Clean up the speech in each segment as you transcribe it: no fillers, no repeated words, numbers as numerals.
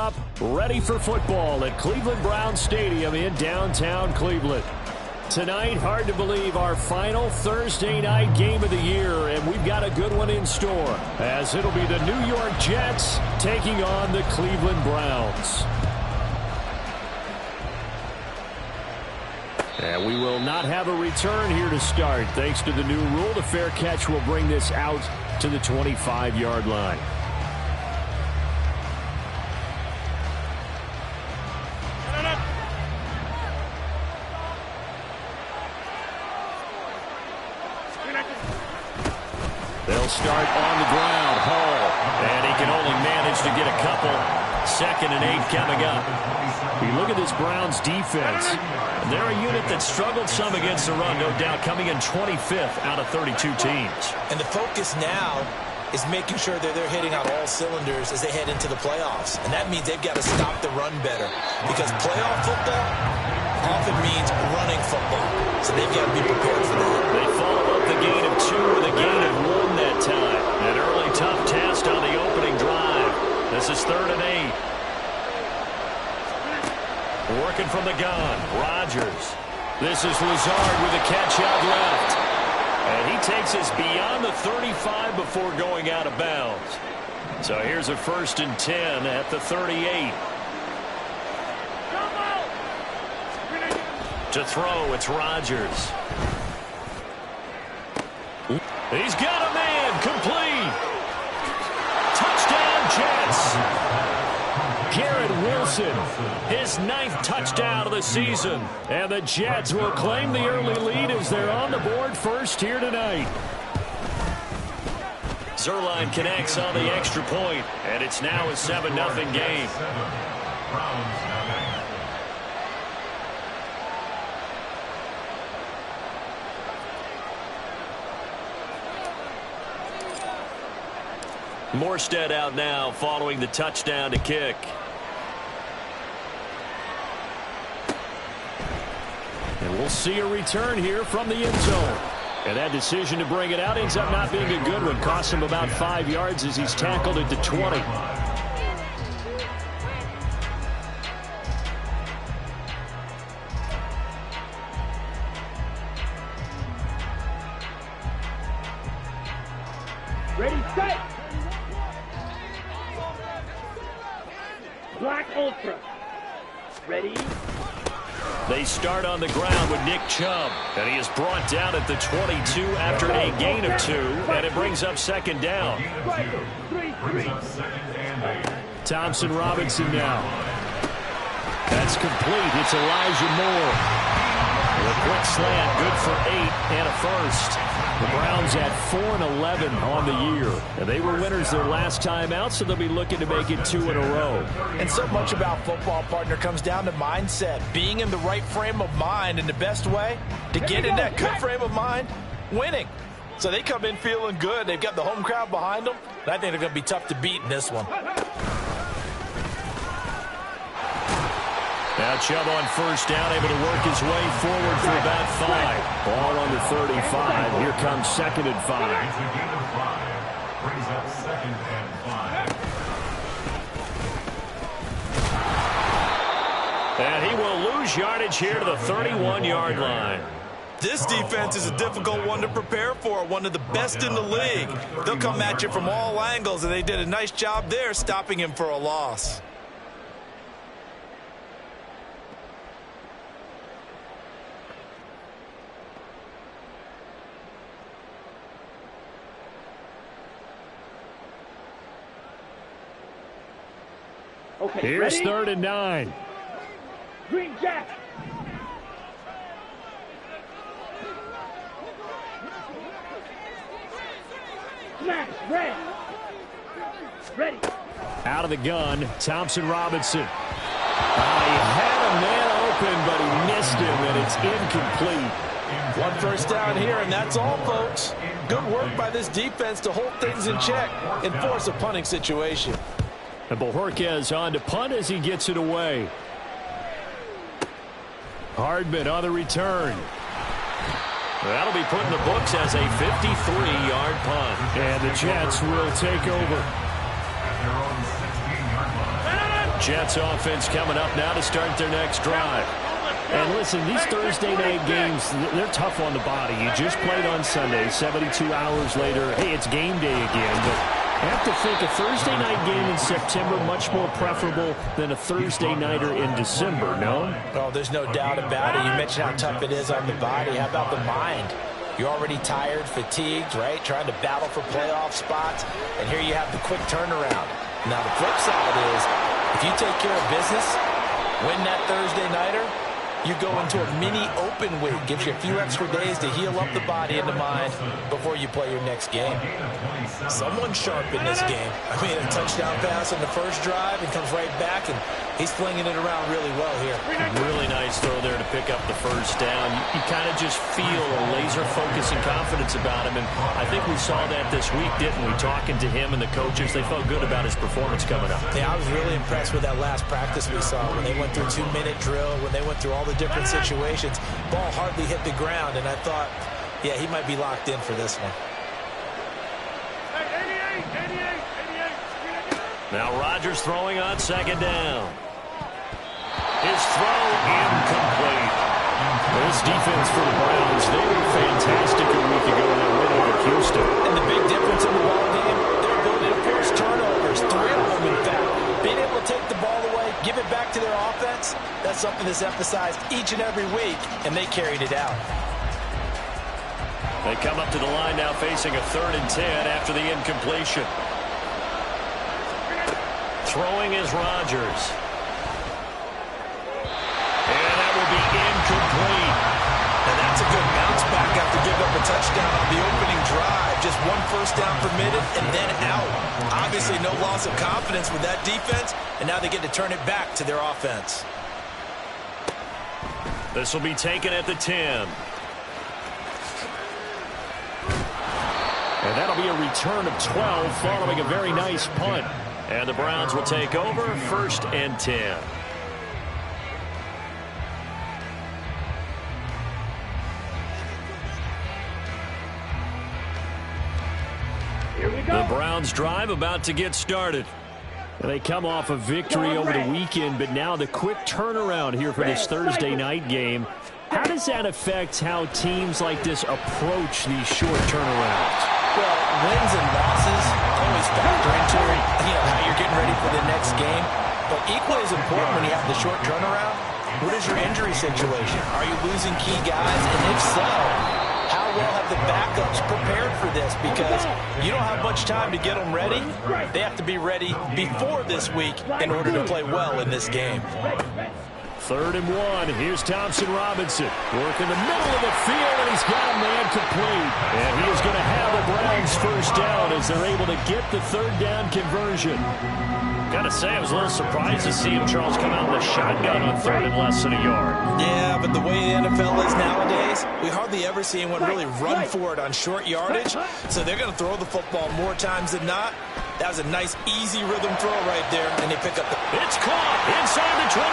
up, ready for football at Cleveland Browns Stadium in downtown Cleveland. Tonight, hard to believe, our final Thursday night game of the year, and we've got a good one in store, as it'll be the New York Jets taking on the Cleveland Browns. And we will not have a return here to start. Thanks to the new rule, the fair catch will bring this out to the 25-yard line. They'll start on the ground. Hall. And he can only manage to get a couple. 2nd and 8 coming up. You look at this Browns defense. They're a unit that struggled some against the run, no doubt, coming in 25th out of 32 teams. And the focus now is making sure that they're hitting on all cylinders as they head into the playoffs. And that means they've got to stop the run better. Because playoff football often means running football. So they've got to be prepared for that. They follow up the gain of 2 with a gain of 1 that time. An early tough test on the opening drive. This is 3rd and 8. Working from the gun, Rodgers. This is Lazard with a catch out left. And he takes us beyond the 35 before going out of bounds. So here's a 1st and 10 at the 38. To throw, it's Rodgers. He's got a man, complete. Touchdown, Jets. Garrett Wilson, his 9th touchdown of the season. And the Jets will claim the early lead as they're on the board first here tonight. Zerline connects on the extra point, and it's now a 7-0 game. Morstead out now following the touchdown to kick. And we'll see a return here from the end zone. And that decision to bring it out ends up not being a good one. Costs him about 5 yards as he's tackled at the 20. Ready, set. Black Ultra. Ready. They start on the ground with Nick Chubb, and he is brought down at the 22 after a gain of 2, and it brings up 2nd down. Thompson Robinson now. That's complete. It's Elijah Moore. The quick slant, good for 8 and a 1st. The Browns at 4-11 on the year. And they were winners their last time out, so they'll be looking to make it 2 in a row. And so much about football, partner, comes down to mindset. Being in the right frame of mind, and the best way to get in that good frame of mind, winning. So they come in feeling good. They've got the home crowd behind them. And I think they're going to be tough to beat in this one. Now Chubb on 1st down, able to work his way forward for about 5. Ball on the 35. Here comes 2nd and 5. Brings up 2nd and 5. And he will lose yardage here to the 31-yard line. This defense is a difficult one to prepare for, one of the best in the league. They'll come at you from all angles, and they did a nice job there stopping him for a loss. Okay, here's ready? 3rd and 9. Green Jack. Smash, red. Ready. Out of the gun, Thompson Robinson. He had a man open, but he missed him, and it's incomplete. 1 1st down here, and that's all, folks. Good work by this defense to hold things in check and force a punting situation. And Bojorquez on to punt as he gets it away. Hardman on the return. That'll be put in the books as a 53-yard punt. And the Jets will take over. Jets offense coming up now to start their next drive. And listen, these Thursday night games, they're tough on the body. You just played on Sunday, 72 hours later. Hey, it's game day again. But I have to think a Thursday night game in September much more preferable than a Thursday nighter in December, no? Oh, there's no doubt about it. You mentioned how tough it is on the body. How about the mind? You're already tired, fatigued, right? Trying to battle for playoff spots. And here you have the quick turnaround. Now, the flip side is, if you take care of business, win that Thursday nighter, you go into a mini open week. Gives you a few extra days to heal up the body and the mind before you play your next game. Someone's sharp in this game. I mean, a touchdown pass on the first drive and comes right back, and he's flinging it around really well here. Really nice throw there to pick up the first down. You kind of just feel a laser focus and confidence about him, and I think we saw that this week, didn't we? Talking to him and the coaches, they felt good about his performance coming up. Yeah, I was really impressed with that last practice we saw when they went through 2-minute drill, when they went through all the different situations. Ball hardly hit the ground, and I thought, yeah, he might be locked in for this one. Now Rodgers throwing on second down. His throw incomplete. This defense for the Browns, they were fantastic a week ago in their win over Houston. And the big difference in the ball game, their ability to force turnovers, 3 of them in fact. Being able to take the ball away, give it back to their offense, that's something that's emphasized each and every week, and they carried it out. They come up to the line now facing a 3rd and 10 after the incompletion. Throwing is Rodgers. And that will be incomplete. And that's a good bounce back after giving up a touchdown on the opening drive. Just 1 first down permitted and then out. Obviously no loss of confidence with that defense, and now they get to turn it back to their offense. This will be taken at the 10. And that'll be a return of 12 following a very nice punt. And the Browns will take over 1st and 10. Here we go. The Browns drive about to get started. And they come off a victory over the weekend, but now the quick turnaround here for this Thursday night game. How does that affect how teams like this approach these short turnarounds? Well, wins and losses always factor into how you're getting ready for the next game. But equally as important when you have the short turnaround, what is your injury situation? Are you losing key guys? And if so, how well have the backups prepared for this? Because you don't have much time to get them ready. They have to be ready before this week in order to play well in this game. 3rd and 1. Here's Thompson Robinson. Working the middle of the field, and he's got a man complete. And he is going to have the Browns first down as they're able to get the 3rd down conversion. Gotta say, I was a little surprised to see him, Charles, come out in the shotgun on 3rd and less than a yard. Yeah, but the way the NFL is nowadays, we hardly ever see anyone really run for it on short yardage. So they're going to throw the football more times than not. That was a nice, easy rhythm throw right there, and they pick up the... It's caught inside the 25.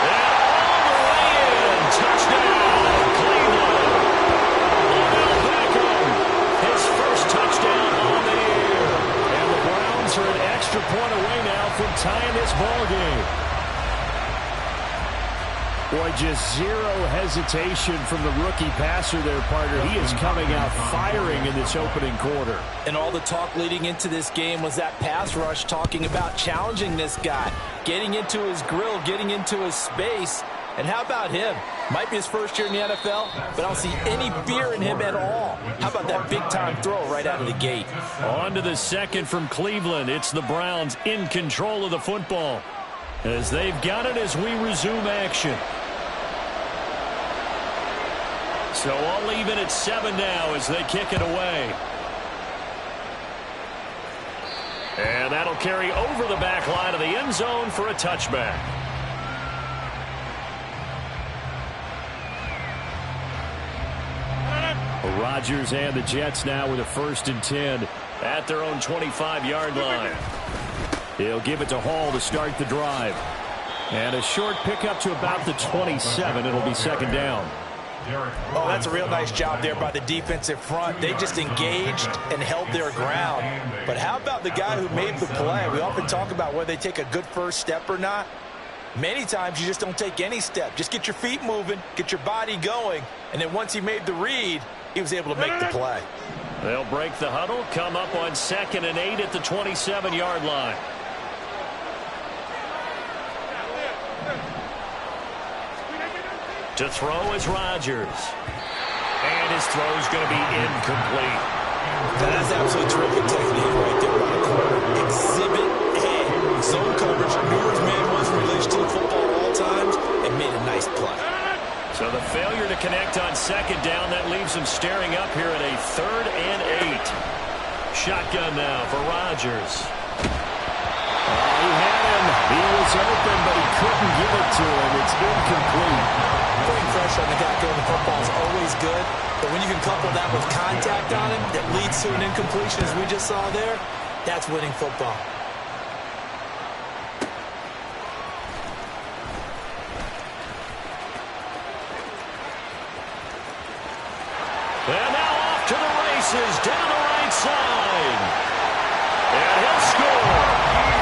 And all the way in. Touchdown, Cleveland. Odell Beckham, his first touchdown on the year. And the Browns are an extra point away now from tying this ball game. Boy, just zero hesitation from the rookie passer there, partner. He is coming out firing in this opening quarter. And all the talk leading into this game was that pass rush talking about challenging this guy, getting into his grill, getting into his space. And how about him? Might be his first year in the NFL, but I don't see any fear in him at all. How about that big-time throw right out of the gate? On to the second from Cleveland. It's the Browns in control of the football as they've got it as we resume action. So all even at 7 now as they kick it away. And that'll carry over the back line of the end zone for a touchback. Rodgers and the Jets now with a 1st and 10 at their own 25-yard line. He'll give it to Hall to start the drive. And a short pickup to about the 27. It'll be 2nd down. Oh, that's a real nice job there by the defensive front. They just engaged and held their ground. But how about the guy who made the play? We often talk about whether they take a good first step or not. Many times you just don't take any step. Just get your feet moving, get your body going, and then once he made the read, he was able to make the play. They'll break the huddle, come up on 2nd and 8 at the 27-yard line. To throw is Rodgers. And his throw is going to be incomplete. That's absolutely terrific technique right there by the corner. Exhibit A. Zone coverage. Knew his man wasn't released to the football at all times and made a nice play. So the failure to connect on 2nd down, that leaves him staring up here at a 3rd and 8. Shotgun now for Rodgers. He had him. He was open, but he couldn't give it to him. It's incomplete. Putting pressure on the guy throwing the football is always good, but when you can couple that with contact on him that leads to an incompletion, as we just saw there, that's winning football. And now off to the races, down the right side. And he'll score.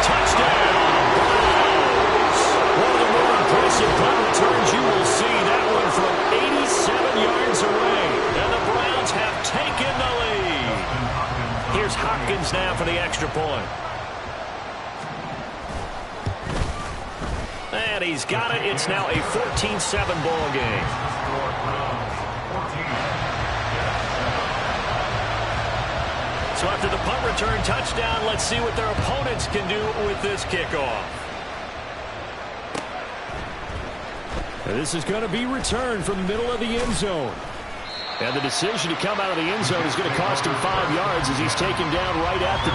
Touchdown, Browns. One of the more impressive punt returns you will see. That one from 87 yards away. And the Browns have taken the lead. Here's Hopkins now for the extra point. And he's got it. It's now a 14-7 ball game. So after the punt return touchdown, let's see what their opponents can do with this kickoff. And this is going to be returned from the middle of the end zone. And the decision to come out of the end zone is going to cost him 5 yards as he's taken down right at the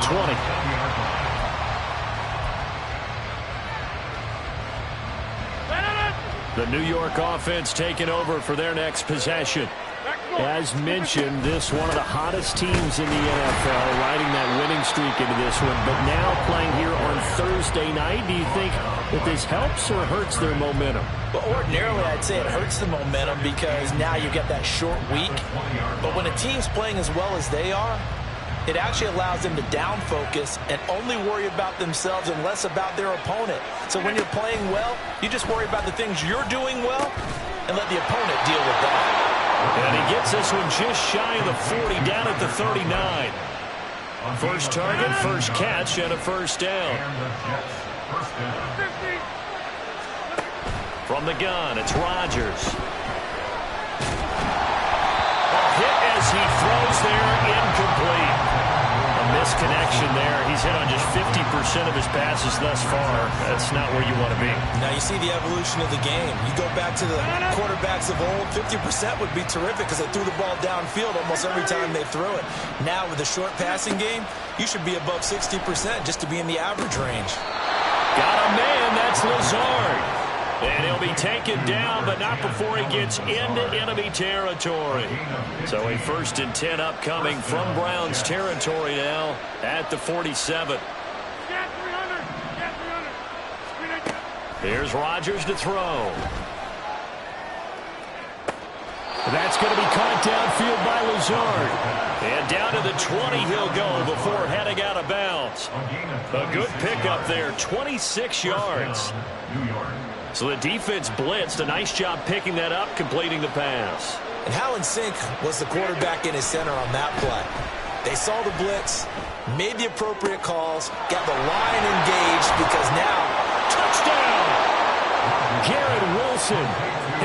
20. The New York offense taking over for their next possession. As mentioned, this one of the hottest teams in the NFL, riding that winning streak into this one. But now playing here on Thursday night, do you think that this helps or hurts their momentum? Well, ordinarily, I'd say it hurts the momentum because now you get that short week. But when a team's playing as well as they are, it actually allows them to down focus and only worry about themselves and less about their opponent. So when you're playing well, you just worry about the things you're doing well and let the opponent deal with that. And he gets this one just shy of the 40, down at the 39. First target, first catch, and a first down. From the gun, it's Rodgers. A hit as he throws there, incomplete. A misconnection there. He's hit on just 50% of his passes thus far. That's not where you want to be. Now you see the evolution of the game. You go back to the quarterbacks of old, 50% would be terrific because they threw the ball downfield almost every time they threw it. Now with the short passing game, you should be above 60% just to be in the average range. Got a man, that's Lazard. And he'll be taken down, but not before he gets into enemy territory. So a 1st and 10 upcoming from Browns territory now at the 47. Here's Rodgers to throw. That's going to be caught downfield by Lazard. And down to the 20 he'll go before heading out of bounds. A good pickup there, 26 yards. So the defense blitzed. A nice job picking that up, completing the pass. And how in sync was the quarterback in his center on that play? They saw the blitz, made the appropriate calls, got the line engaged because now, touchdown! Garrett Wilson,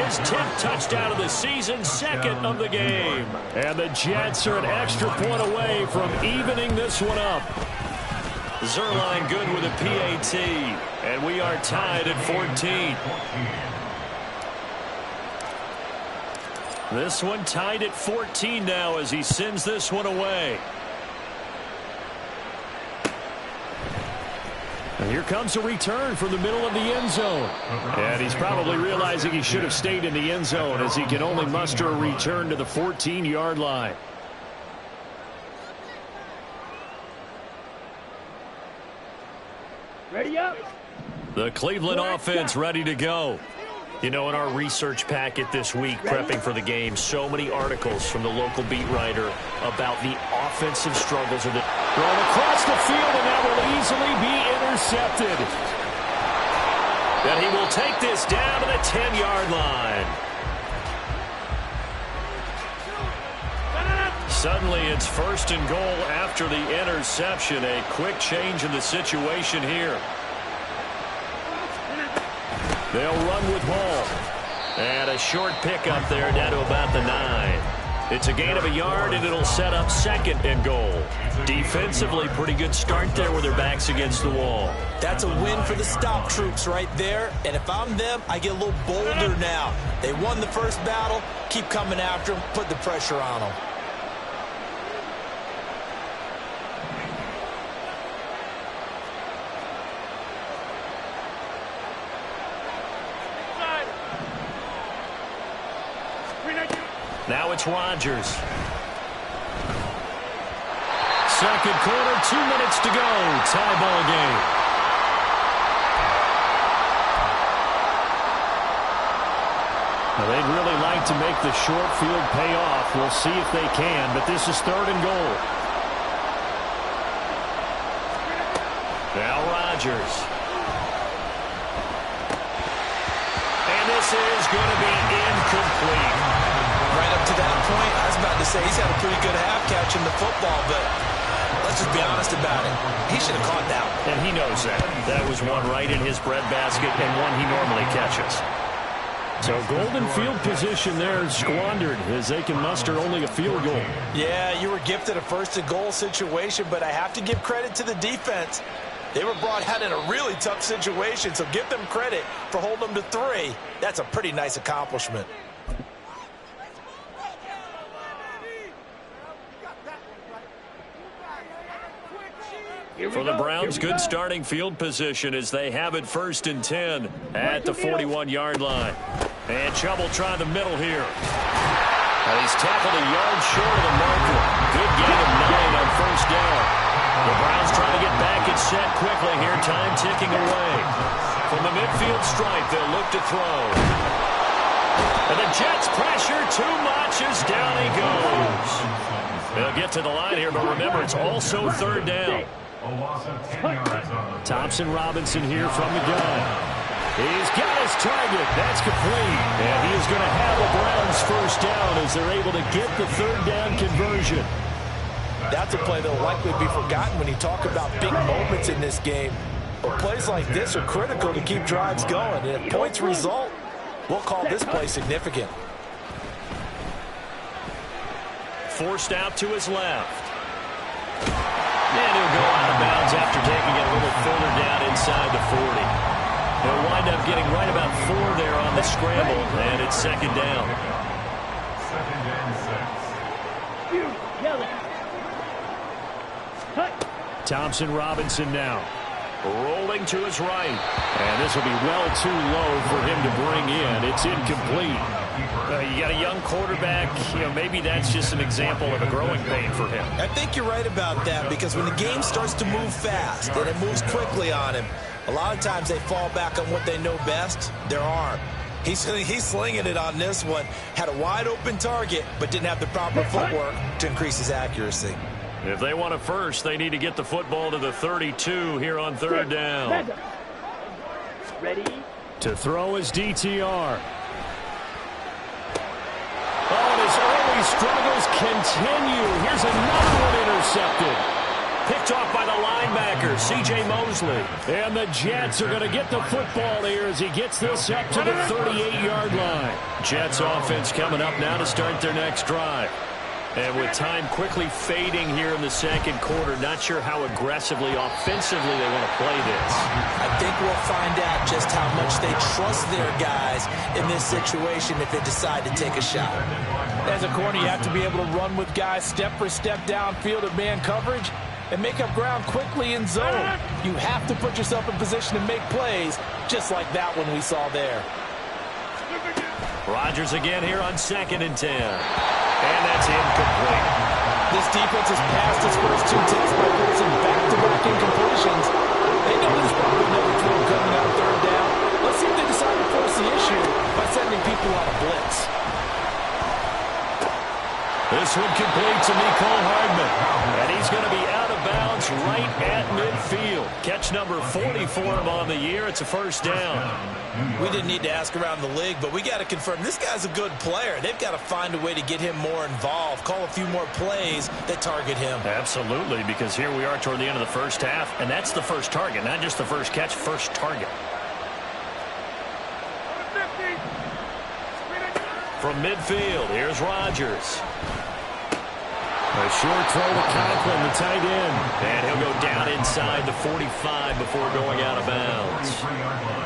his 10th touchdown of the season, 2nd of the game. And the Jets are an extra point away from evening this one up. Zerline good with a PAT, and we are tied at 14. This one tied at 14 now as he sends this one away. And here comes a return from the middle of the end zone. And he's probably realizing he should have stayed in the end zone as he can only muster a return to the 14-yard line. Ready up. The Cleveland offense ready to go. You know, in our research packet this week, prepping for the game, so many articles from the local beat writer about the offensive struggles of the... Thrown across the field, and that will easily be intercepted. And he will take this down to the 10-yard line. Suddenly, it's 1st and goal after the interception. A quick change in the situation here. They'll run with Hall. And a short pickup there down to about the 9. It's a gain of a yard, and it'll set up 2nd and goal. Defensively, pretty good start there with their backs against the wall. That's a win for the stop troops right there. And if I'm them, I get a little bolder now. They won the first battle. Keep coming after them. Put the pressure on them. Now it's Rodgers. 2nd quarter, 2 minutes to go. Tie ball game. Now, they'd really like to make the short field pay off. We'll see if they can, but this is 3rd and goal. Now Rodgers. And this is going to be incomplete. Right up to that point, I was about to say he's had a pretty good half catching the football, but let's just be honest about it. He should have caught that one. And he knows that. That was one right in his breadbasket and one he normally catches. So golden field position there squandered as they can muster only a field goal. Yeah, you were gifted a 1st and goal situation, but I have to give credit to the defense. They were brought out in a really tough situation, so give them credit for holding them to 3. That's a pretty nice accomplishment. For the Browns, good starting field position as they have it 1st and 10 at the 41-yard line. And trouble trying the middle here. And he's tackled a yard short of the marker. Good gain of 9 on 1st down. The Browns trying to get back and set quickly here. Time ticking away. From the midfield stripe, they'll look to throw. And the Jets pressure too much as down he goes. They'll get to the line here, but remember, it's also 3rd down. Thompson Robinson here from the gun. He's got his target. That's complete. And he is going to have the Browns 1st down as they're able to get the 3rd down conversion. That's a play that will likely be forgotten when you talk about big moments in this game. But plays like this are critical to keep drives going. And if points result, we'll call this play significant. Forced out to his left. And he'll go out of bounds after taking it a little further down inside the 40. He'll wind up getting right about 4 there on the scramble, and it's 2nd down. Thompson Robinson now. Rolling to his right. And this will be well too low for him to bring in. It's incomplete. You got a young quarterback. You know, maybe that's just an example of a growing pain for him. I think you're right about that, because when the game starts to move fast and it moves quickly on him, a lot of times they fall back on what they know best, their arm. He's slinging it on this one. Had a wide open target, but didn't have the proper footwork to increase his accuracy. If they want a first, they need to get the football to the 32 here on 3rd down. Ready? To throw is DTR. Oh, and his early struggles continue. Here's another one intercepted. Picked off by the linebacker, C.J. Mosley. And the Jets are going to get the football here as he gets this up to the 38-yard line. Jets offense coming up now to start their next drive. And with time quickly fading here in the 2nd quarter, not sure how aggressively, offensively they want to play this. I think we'll find out just how much they trust their guys in this situation if they decide to take a shot. As a corner, you have to be able to run with guys step for step downfield of man coverage and make up ground quickly in zone. You have to put yourself in position to make plays, just like that one we saw there. Rodgers again here on 2nd and 10. And that's incomplete. This defense has passed its first 2 tests by forcing back-to-back incompletions. They know there's probably another throw coming out 3rd down. Let's see if they decide to force the issue by This one complete to Mecole Hardman. And he's going to be out of bounds right at midfield. Catch number 40 for him on the year. It's a first down. We didn't need to ask around the league, but we got to confirm this guy's a good player. They've got to find a way to get him more involved, call a few more plays that target him. Absolutely, because here we are toward the end of the first half, and that's the first target, not just the first catch, first target. From midfield, here's Rodgers. A short throw to Conklin, the tight end. And he'll go down inside the 45 before going out of bounds.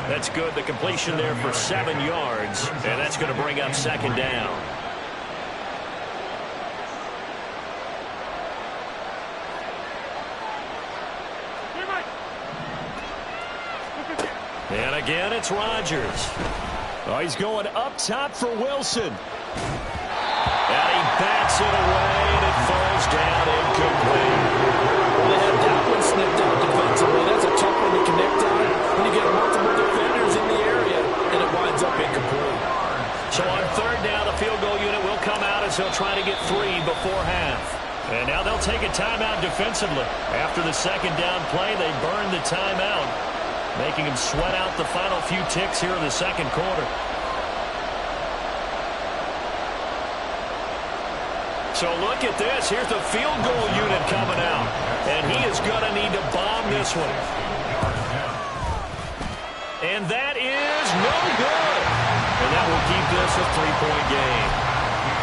That's good. The completion there for 7 yards. And that's going to bring up second down. And again, it's Rodgers. Oh, he's going up top for Wilson. And he bats it away, and it falls down incomplete. Well, they had that one snipped out defensively. That's a tough one to connect on when you get multiple defenders in the area, and it winds up incomplete. So on third down, the field goal unit will come out as he'll try to get 3 before half. And now they'll take a timeout defensively. After the second down play, they burn the timeout, making him sweat out the final few ticks here in the second quarter. So look at this. Here's the field goal unit coming out. And he is going to need to bomb this one. And that is no good. And that will keep this a 3-point game.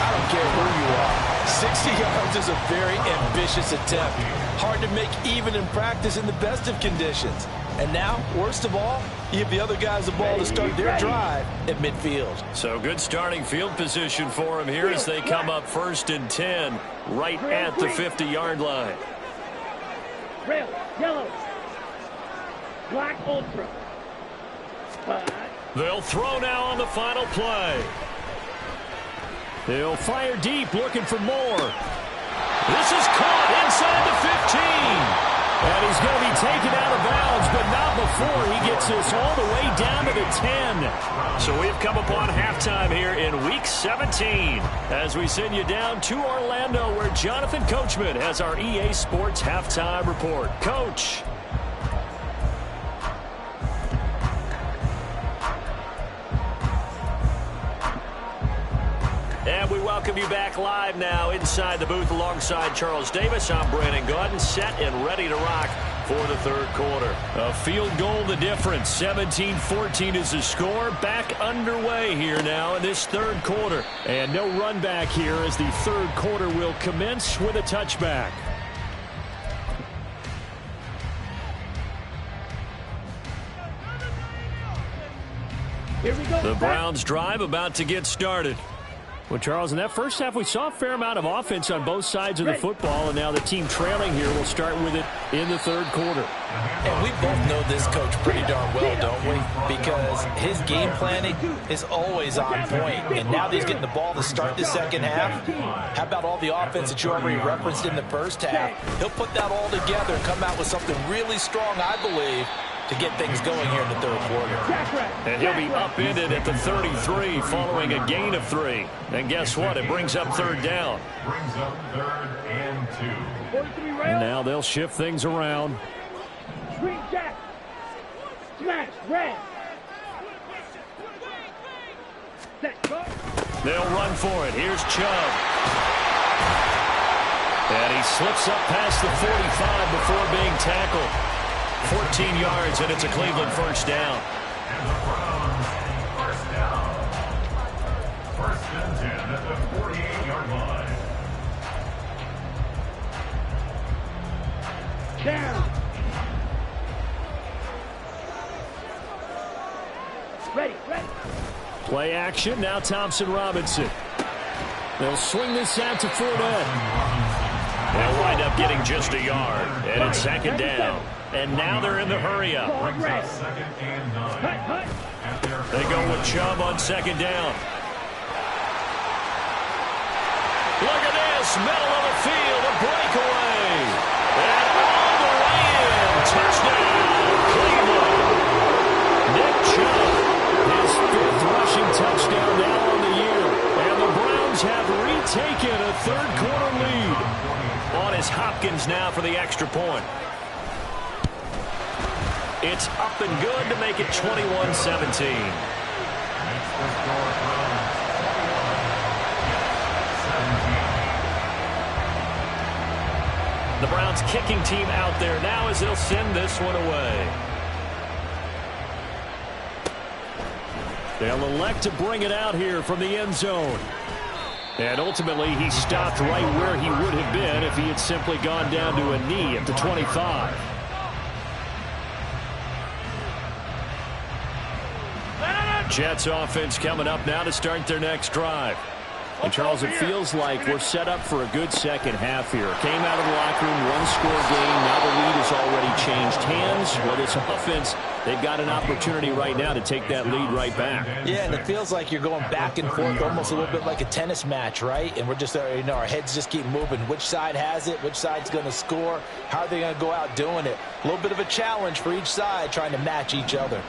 I don't care who you are. 60 yards is a very ambitious attempt. Hard to make even in practice in the best of conditions. And now, worst of all, you give the other guys the ball to start their drive at midfield. So good starting field position for him here as they come up 1st and 10 right at the 50-yard line. Red, yellow, black, ultra. They'll throw now on the final play. They'll fire deep, looking for more. This is caught inside the 15. And he's going to be taken out of bounds, but not before he gets this all the way down to the 10. So we've come upon halftime here in Week 17 as we send you down to Orlando where Jonathan Coachman has our EA Sports Halftime Report. Coach. And we welcome you back live now inside the booth alongside Charles Davis. I'm Brandon Gaudin, set and ready to rock for the third quarter. A field goal the difference. 17-14 is the score. Back underway here now in this third quarter. And no run back here as the third quarter will commence with a touchback. Here we go. The Browns drive about to get started. Well, Charles, in that first half, we saw a fair amount of offense on both sides of the football, and now the team trailing here will start with it in the third quarter. And we both know this coach pretty darn well, don't we? Because his game planning is always on point. And now that he's getting the ball to start the second half, how about all the offense that you already referenced in the first half? He'll put that all together and come out with something really strong, I believe, to get things going here in the third quarter. And he'll be upended at the 33 following a gain of 3. And guess what? It brings up third down. Brings up 3rd and 2. And now they'll shift things around. Screen jack. Smash. Red. Set. Go. They'll run for it. Here's Chubb. And he slips up past the 45 before being tackled. 14 yards, and it's a Cleveland first down. And the Browns, first down. 1st and 10 at the 48-yard line. Down. Ready. Play action, now Thompson Robinson. They'll swing this out to Fournette. They'll wind up getting just a yard, and it's second down. And now they're in the hurry-up. Brings up 2nd and 9. They go with Chubb on second down. Look at this, middle of the field, a breakaway. And all the way in, touchdown, Cleveland. Nick Chubb, his 5th rushing touchdown now on the year. And the Browns have taken a third-quarter lead. On is Hopkins now for the extra point. It's up and good to make it 21-17. The Browns kicking team out there now as they'll send this one away. They'll elect to bring it out here from the end zone. And ultimately, he stopped right where he would have been if he had simply gone down to a knee at the 25. Jets offense coming up now to start their next drive. And, Charles, it feels like we're set up for a good second half here. Came out of the locker room, one-score game. Now the lead has already changed hands. Well, this offense, they've got an opportunity right now to take that lead right back. Yeah, and it feels like you're going back and forth, almost a little bit like a tennis match, right? And we're just, our heads just keep moving. Which side has it? Which side's going to score? How are they going to go out doing it? A little bit of a challenge for each side, trying to match each other.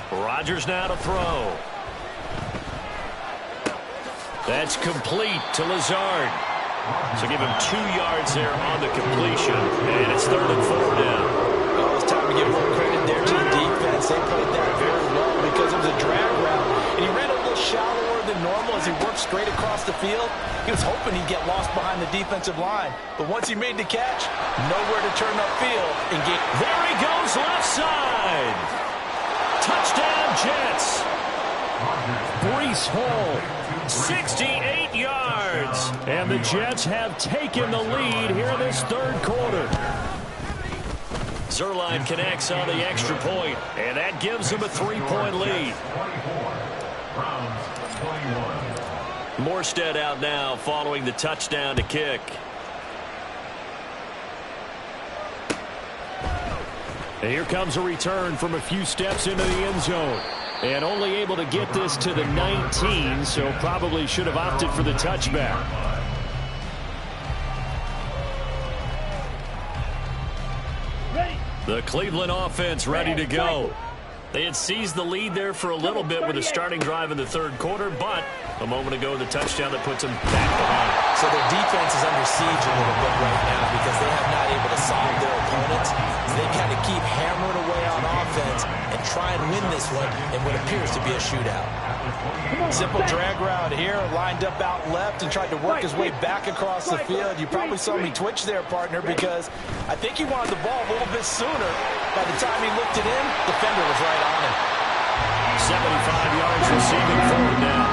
Rodgers now to throw. That's complete to Lazard. So give him 2 yards there on the completion. And it's 3rd and 4 now. Well, it's time to give a little credit there to the defense. They played that very well because it was a drag route. And he ran a little shallower than normal as he worked straight across the field. He was hoping he'd get lost behind the defensive line. But once he made the catch, nowhere to turn upfield. And there he goes left side. Touchdown, Jets. Breece Hall, 68 yards. And the Jets have taken the lead here in this third quarter. Zerline connects on the extra point, and that gives him a 3-point lead. Morstead out now following the touchdown to kick. And here comes a return from a few steps into the end zone. And only able to get this to the 19, so probably should have opted for the touchback. The Cleveland offense ready to go. They had seized the lead there for a little bit with a starting drive in the third quarter, but a moment ago the touchdown that puts them back behind. So their defense is under siege a little bit right now because they have not able to solve their opponents. So they kind of keep hammering away on offense and try and win this one in what appears to be a shootout. Simple drag route here, lined up out left and tried to work his way back across the field. You probably saw me twitch there, partner, because I think he wanted the ball a little bit sooner. By the time he looked it in, defender was right on him. 75 yards receiving forward now.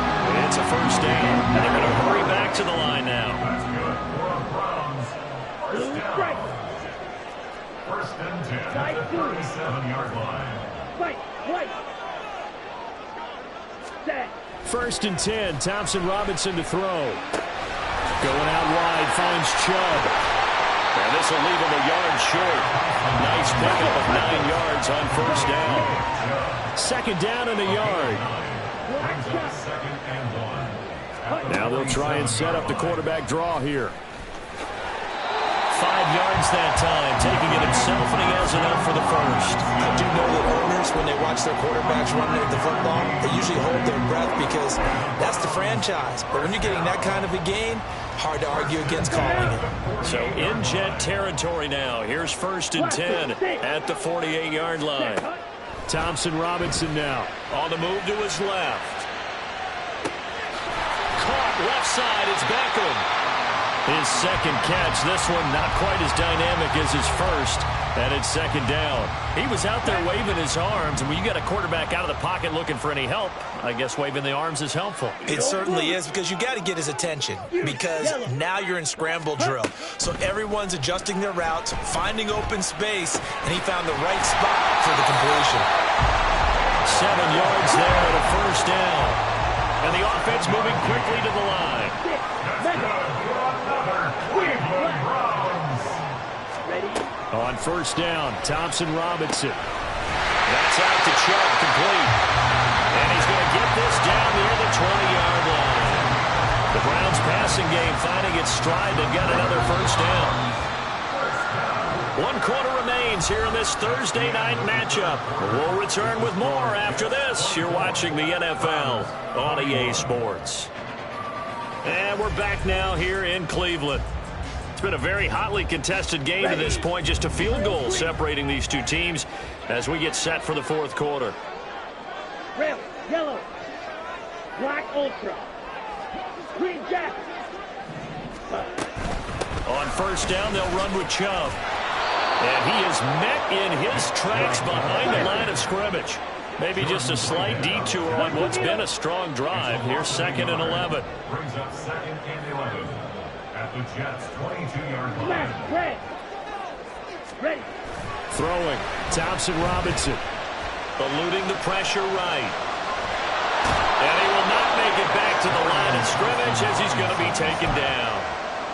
It's a first down, and they're going to hurry back to the line now. First and 10 at the 37-yard line. Right. Set. First and 10, Thompson Robinson to throw. Going out wide, finds Chubb. And this will leave him a yard short. Nice pickup of 9 yards on first down. Second down and a yard. Second and 1. Now they'll try and set up the quarterback draw here. 5 yards that time, taking it himself, and he has enough for the first. I do know that owners, when they watch their quarterbacks running at the football, they usually hold their breath because that's the franchise. But when you're getting that kind of a game, hard to argue against calling it. So in Jet territory now. Here's first and 10 at the 48-yard line. Thompson Robinson now. On the move to his left. Caught left side. It's Beckham. His second catch. This one not quite as dynamic as his first. And it's second down. He was out there waving his arms. And when you got a quarterback out of the pocket looking for any help, I guess waving the arms is helpful. It certainly is, because you got to get his attention, because now you're in scramble drill. So everyone's adjusting their routes, finding open space, and he found the right spot for the completion. 7 yards there at a first down. And the offense moving quickly to the line. On first down, Thompson Robinson. That's out to Chubb, complete. And he's going to get this down near the 20-yard line. The Browns passing game finding its stride. They've got another first down. 1 quarter remains here in this Thursday night matchup. We'll return with more after this. You're watching the NFL on EA Sports. And we're back now here in Cleveland. It's been a very hotly contested game to this point. Just a field goal separating these two teams as we get set for the fourth quarter. Red, yellow, black ultra, green jacket. On first down, they'll run with Chubb. And he is met in his tracks behind the line of scrimmage. Maybe just a slight detour on what's been a strong drive. Here's 2nd and 11. Brings up 2nd and 11 at the Jets' 22-yard line. Smash, red. Ready. Throwing. Thompson Robinson. Eluding the pressure right. And he will not make it back to the line of scrimmage as he's going to be taken down.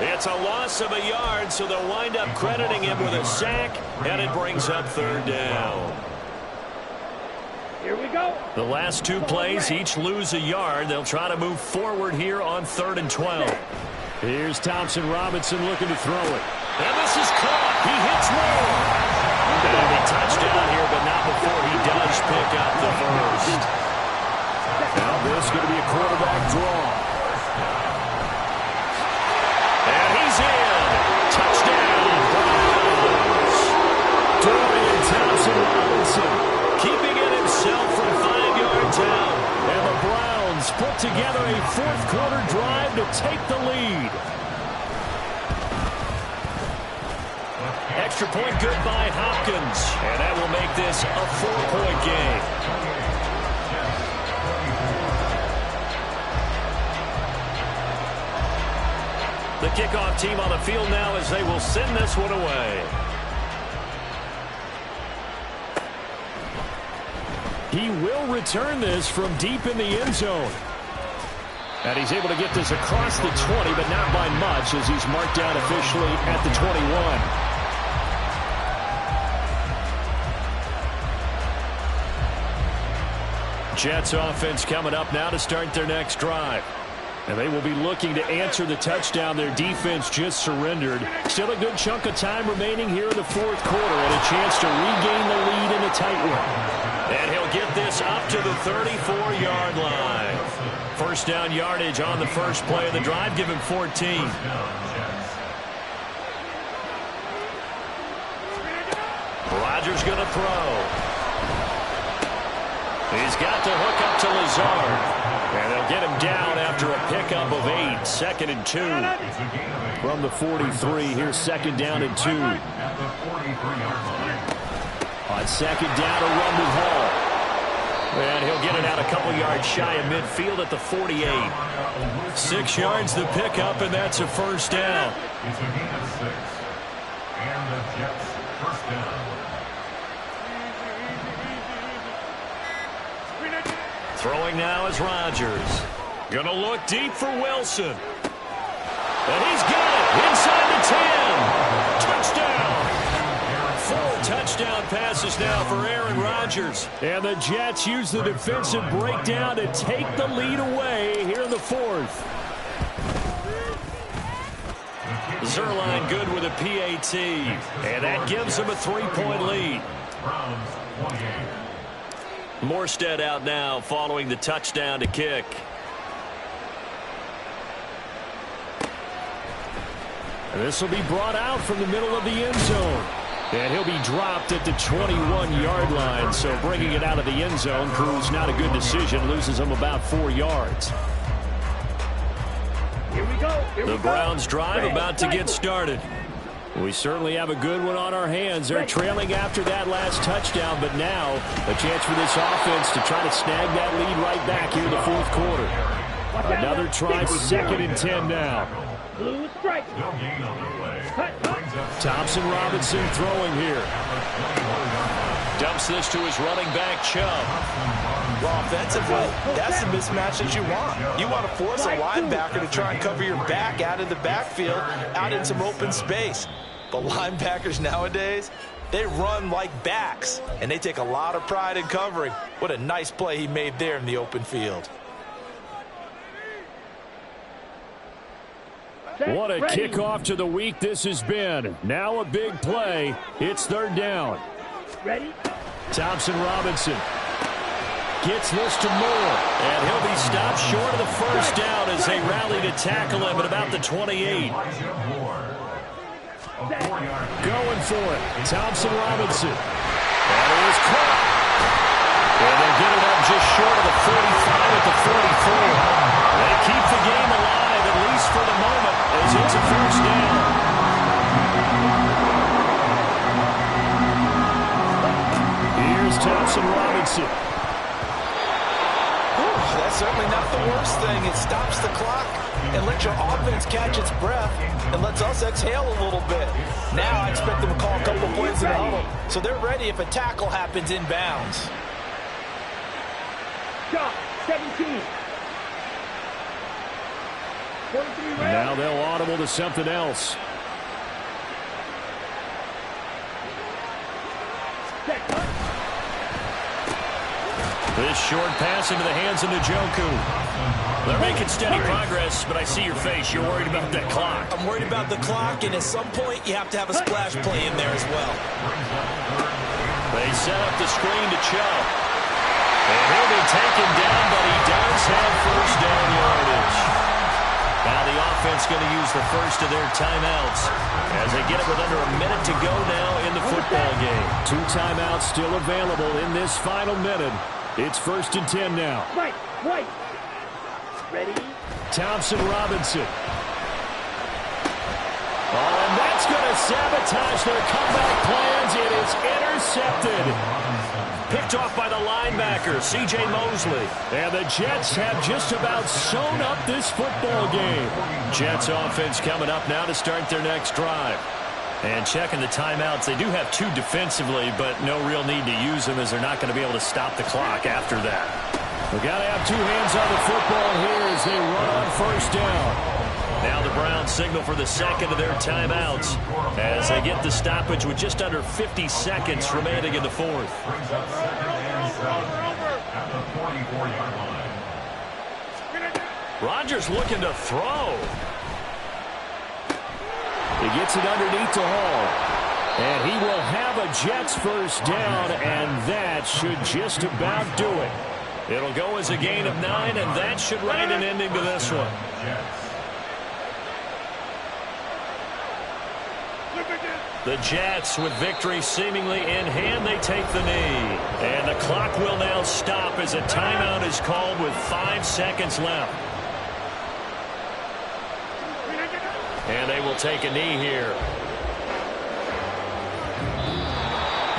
It's a loss of a yard, so they'll wind up crediting him with a sack, and it brings up 3rd down. Here we go. The last 2 plays each lose a yard. They'll try to move forward here on 3rd and 12. Here's Thompson Robinson looking to throw it. And this is caught. He hits more. That'll be touchdown here, but not before he does pick up the first. Now this is going to be a quarterback draw. And he's in. Touchdown, Browns. Dorian Thompson Robinson Keeping it himself from 5 yards out. and the Browns put together a fourth quarter drive to take the lead. Extra point good by Hopkins. And that will make this a 4-point game. The kickoff team on the field now as they will send this one away. He will return this from deep in the end zone. And he's able to get this across the 20, but not by much as he's marked down officially at the 21. Jets offense coming up now to start their next drive. And they will be looking to answer the touchdown their defense just surrendered. Still a good chunk of time remaining here in the fourth quarter and a chance to regain the lead in a tight one. And he'll get this up to the 34-yard line. First down yardage on the first play of the drive. Give him 14. Rodgers going to throw. He's got the hook up to Lazard. And they'll get him down after a pickup of 8. 2nd and 2. From the 43, here's 2nd down and 2. On 2nd down, a run with Hall. And he'll get it out a couple yards shy of midfield at the 48. 6 yards the pickup, and that's a first down. It's a gain of 6. And the Jets first down. Throwing now is Rodgers. Gonna look deep for Wilson. And he's got it inside the 10. Touchdown. 4 touchdown passes now for Aaron Rodgers. And the Jets use the defensive breakdown to take the lead away here in the fourth. Zerline good with a PAT. And that gives him a 3-point lead. Browns 28. Morstead out now following the touchdown to kick. And this will be brought out from the middle of the end zone. And he'll be dropped at the 21-yard line. So bringing it out of the end zone proves not a good decision. Loses him about 4 yards. Here we go. The Browns drive about to get started. We certainly have a good one on our hands. They're trailing after that last touchdown, but now a chance for this offense to try to snag that lead right back here in the fourth quarter. Another try, 2nd and 10 now. Blue strike. No gain on the play. Thompson Robinson throwing here. Dumps this to his running back, Chubb. Well, offensively, that's the mismatch that you want. You want to force a linebacker to try and cover your back out of the backfield, out in some open space. But linebackers nowadays, they run like backs, and they take a lot of pride in covering. What a nice play he made there in the open field. What a kickoff to the week this has been. Now a big play. It's third down. Ready? Thompson Robinson gets this to Moore. And he'll be stopped short of the first down as they rally to tackle him at about the 28. Going for it. Thompson Robinson. And it was caught. And they get it up just short of the 45 at the 44. They keep the game alive, at least for the moment, as it's a first down. Here's Thompson Robinson. That's certainly not the worst thing. It stops the clock and lets your offense catch its breath and lets us exhale a little bit. Now I expect them to call a couple plays in the huddle, so they're ready if a tackle happens inbounds. Stop. 17. 43 ready. Now they'll audible to something else. Set. Cut. This short pass into the hands of Njoku. They're making steady progress, but I see your face. You're worried about that clock. I'm worried about the clock, and at some point you have to have a splash play in there as well. They set up the screen to Chubb. And he'll be taken down, but he does have first down yardage. Now the offense going to use the first of their timeouts as they get it with under a minute to go now in the football game. 2 timeouts still available in this final minute. It's 1st and 10 now. Right. Right. Ready? Thompson Robinson. Oh, and that's going to sabotage their comeback plans. It is intercepted. Picked off by the linebacker, C.J. Mosley. And the Jets have just about sewn up this football game. Jets offense coming up now to start their next drive. And checking the timeouts, they do have 2 defensively, but no real need to use them as they're not going to be able to stop the clock after that. We've got to have 2 hands on the football here as they run on first down. Now the Browns signal for the second of their timeouts as they get the stoppage with just under 50 seconds remaining in the fourth. Rodgers looking to throw. He gets it underneath to Hall. And he will have a Jets first down, and that should just about do it. It'll go as a gain of 9, and that should write an ending to this one. The Jets, with victory seemingly in hand, they take the knee. And the clock will now stop as a timeout is called with 5 seconds left. And they will take a knee here.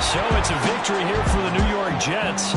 So it's a victory here for the New York Jets.